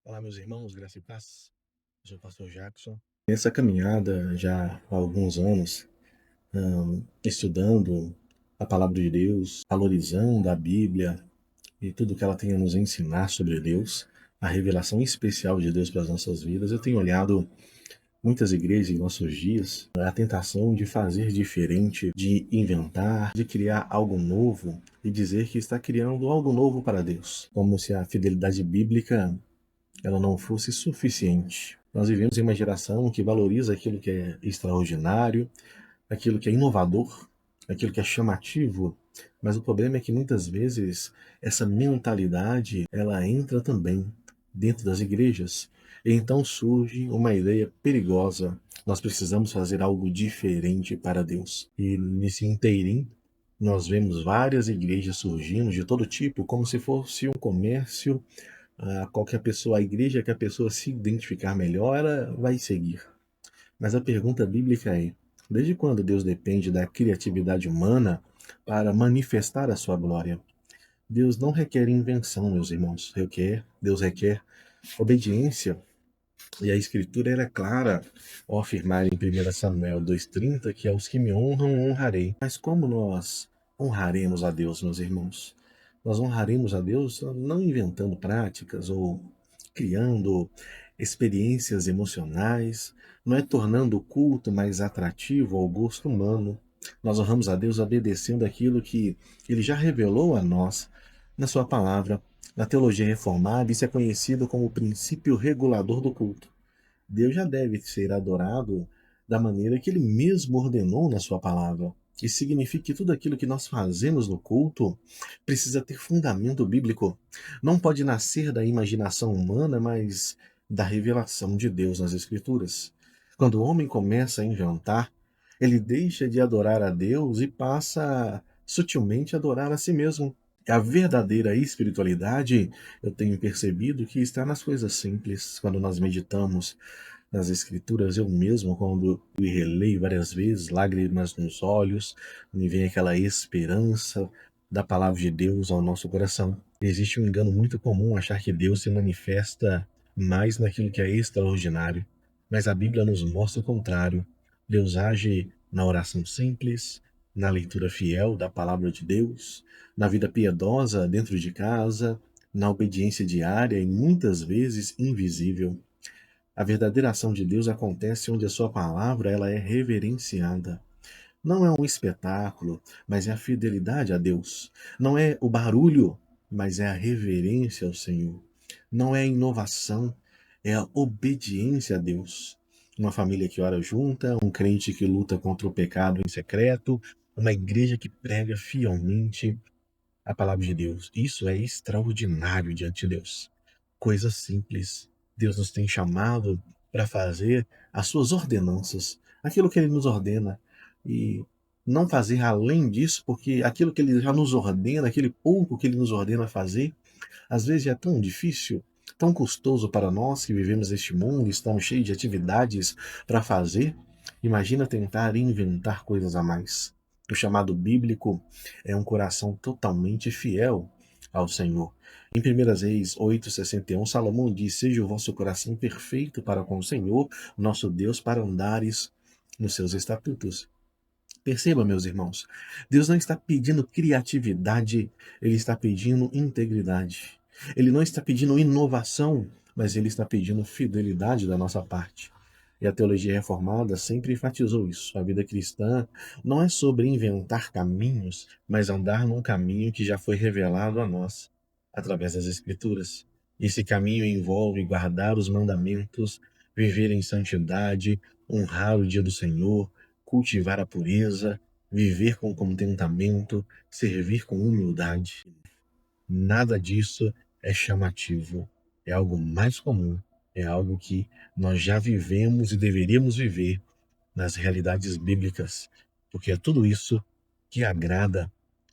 Olá, meus irmãos, graça e paz. Eu sou o pastor Jackson. Nessa caminhada já há alguns anos, estudando a palavra de Deus, valorizando a Bíblia e tudo que ela tem a nos ensinar sobre Deus, a revelação especial de Deus para as nossas vidas, eu tenho olhado muitas igrejas em nossos dias, a tentação de fazer diferente, de inventar, de criar algo novo e dizer que está criando algo novo para Deus, como se a fidelidade bíblica ela não fosse suficiente. Nós vivemos em uma geração que valoriza aquilo que é extraordinário, aquilo que é inovador, aquilo que é chamativo, mas o problema é que muitas vezes essa mentalidade ela entra também dentro das igrejas. E então surge uma ideia perigosa. Nós precisamos fazer algo diferente para Deus. E nesse inteirinho, nós vemos várias igrejas surgindo de todo tipo, como se fosse um comércio a qualquer pessoa, a igreja que a pessoa se identificar melhor, ela vai seguir. Mas a pergunta bíblica é: desde quando Deus depende da criatividade humana para manifestar a sua glória? Deus não requer invenção, meus irmãos. Deus requer obediência. E a Escritura era clara ao afirmar em 1 Samuel 2,30 que aos que me honram, honrarei. Mas como nós honraremos a Deus, meus irmãos? Nós honraremos a Deus não inventando práticas ou criando experiências emocionais, não é tornando o culto mais atrativo ao gosto humano. Nós honramos a Deus obedecendo aquilo que Ele já revelou a nós na Sua palavra. Na teologia reformada, isso é conhecido como o princípio regulador do culto. Deus já deve ser adorado da maneira que Ele mesmo ordenou na Sua palavra. Isso significa que tudo aquilo que nós fazemos no culto precisa ter fundamento bíblico. Não pode nascer da imaginação humana, mas da revelação de Deus nas Escrituras. Quando o homem começa a inventar, ele deixa de adorar a Deus e passa sutilmente a adorar a si mesmo. A verdadeira espiritualidade, eu tenho percebido que está nas coisas simples, quando nós meditamos nas Escrituras, eu mesmo, quando eu releio várias vezes, lágrimas nos olhos, me vem aquela esperança da palavra de Deus ao nosso coração. Existe um engano muito comum achar que Deus se manifesta mais naquilo que é extraordinário, mas a Bíblia nos mostra o contrário. Deus age na oração simples, na leitura fiel da palavra de Deus, na vida piedosa dentro de casa, na obediência diária e muitas vezes invisível. A verdadeira ação de Deus acontece onde a sua palavra ela é reverenciada. Não é um espetáculo, mas é a fidelidade a Deus. Não é o barulho, mas é a reverência ao Senhor. Não é a inovação, é a obediência a Deus. Uma família que ora junta, um crente que luta contra o pecado em secreto, uma igreja que prega fielmente a palavra de Deus. Isso é extraordinário diante de Deus. Coisa simples. Deus nos tem chamado para fazer as suas ordenanças, aquilo que Ele nos ordena, e não fazer além disso, porque aquilo que Ele já nos ordena, aquele pouco que Ele nos ordena fazer, às vezes é tão difícil, tão custoso para nós que vivemos neste mundo, estamos cheios de atividades para fazer. Imagina tentar inventar coisas a mais. O chamado bíblico é um coração totalmente fiel ao Senhor. Em 1 Reis 8,61, Salomão diz: Seja o vosso coração perfeito para com o Senhor, nosso Deus, para andares nos seus estatutos. Perceba, meus irmãos, Deus não está pedindo criatividade, Ele está pedindo integridade. Ele não está pedindo inovação, mas Ele está pedindo fidelidade da nossa parte. E a teologia reformada sempre enfatizou isso. A vida cristã não é sobre inventar caminhos, mas andar num caminho que já foi revelado a nós através das Escrituras. Esse caminho envolve guardar os mandamentos, viver em santidade, honrar o dia do Senhor, cultivar a pureza, viver com contentamento, servir com humildade. Nada disso é chamativo, é algo mais comum, é algo que nós já vivemos e deveríamos viver nas realidades bíblicas, porque é tudo isso que agrada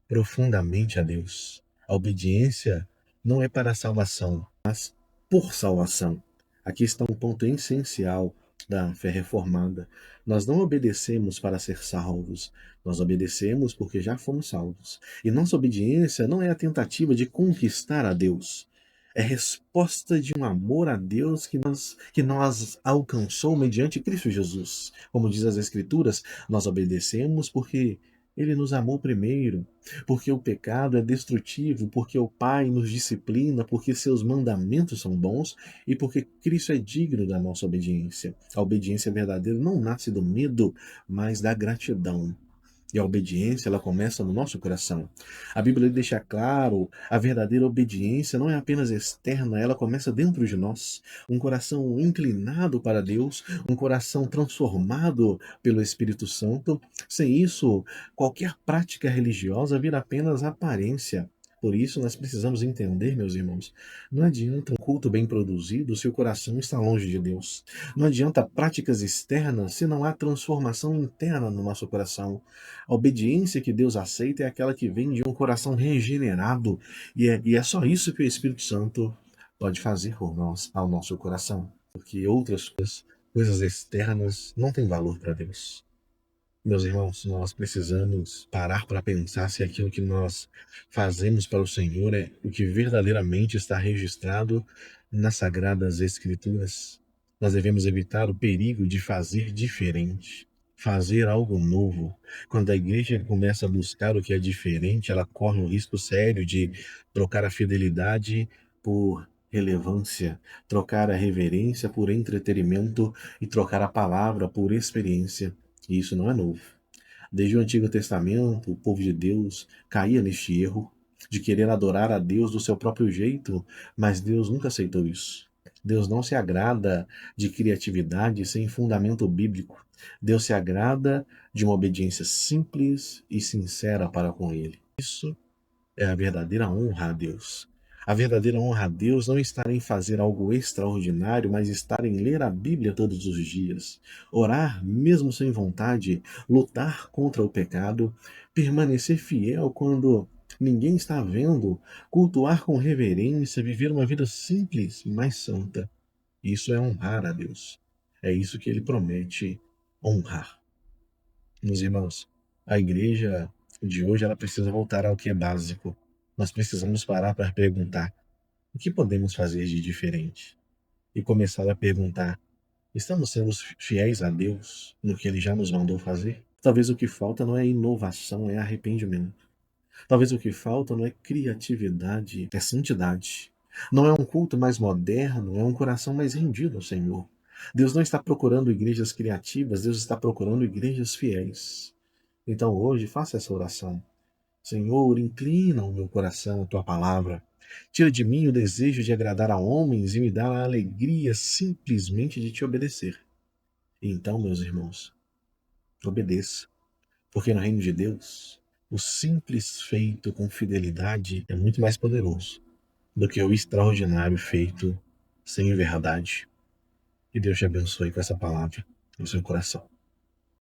profundamente a Deus. A obediência não é para a salvação, mas por salvação. Aqui está um ponto essencial da fé reformada. Nós não obedecemos para ser salvos, nós obedecemos porque já fomos salvos. E nossa obediência não é a tentativa de conquistar a Deus. É resposta de um amor a Deus que nós alcançou mediante Cristo Jesus. Como diz as Escrituras, nós obedecemos porque Ele nos amou primeiro, porque o pecado é destrutivo, porque o Pai nos disciplina, porque seus mandamentos são bons e porque Cristo é digno da nossa obediência. A obediência verdadeira não nasce do medo, mas da gratidão. E a obediência, ela começa no nosso coração. A Bíblia deixa claro, a verdadeira obediência não é apenas externa, ela começa dentro de nós. Um coração inclinado para Deus, um coração transformado pelo Espírito Santo. Sem isso, qualquer prática religiosa vira apenas aparência. Por isso, nós precisamos entender, meus irmãos, não adianta um culto bem produzido se o coração está longe de Deus. Não adianta práticas externas se não há transformação interna no nosso coração. A obediência que Deus aceita é aquela que vem de um coração regenerado, e é só isso que o Espírito Santo pode fazer por nós, ao nosso coração, porque outras coisas externas não têm valor para Deus. Meus irmãos, nós precisamos parar para pensar se aquilo que nós fazemos para o Senhor é o que verdadeiramente está registrado nas Sagradas Escrituras. Nós devemos evitar o perigo de fazer diferente, fazer algo novo. Quando a igreja começa a buscar o que é diferente, ela corre um risco sério de trocar a fidelidade por relevância, trocar a reverência por entretenimento e trocar a palavra por experiência. E isso não é novo. Desde o Antigo Testamento, o povo de Deus caía neste erro de querer adorar a Deus do seu próprio jeito, mas Deus nunca aceitou isso. Deus não se agrada de criatividade sem fundamento bíblico. Deus se agrada de uma obediência simples e sincera para com Ele. Isso é a verdadeira honra a Deus. A verdadeira honra a Deus não está em fazer algo extraordinário, mas estar em ler a Bíblia todos os dias, orar mesmo sem vontade, lutar contra o pecado, permanecer fiel quando ninguém está vendo, cultuar com reverência, viver uma vida simples, mas santa. Isso é honrar a Deus. É isso que ele promete honrar. Meus irmãos, a igreja de hoje ela precisa voltar ao que é básico. Nós precisamos parar para perguntar o que podemos fazer de diferente e começar a perguntar: estamos sendo fiéis a Deus no que Ele já nos mandou fazer? Talvez o que falta não é inovação, é arrependimento. Talvez o que falta não é criatividade, é santidade. Não é um culto mais moderno, é um coração mais rendido ao Senhor. Deus não está procurando igrejas criativas, Deus está procurando igrejas fiéis. Então hoje faça essa oração. Senhor, inclina o meu coração à tua palavra. Tira de mim o desejo de agradar a homens e me dá a alegria simplesmente de te obedecer. E então, meus irmãos, obedeça, porque no reino de Deus, o simples feito com fidelidade é muito mais poderoso do que o extraordinário feito sem verdade. E Deus te abençoe com essa palavra no seu coração.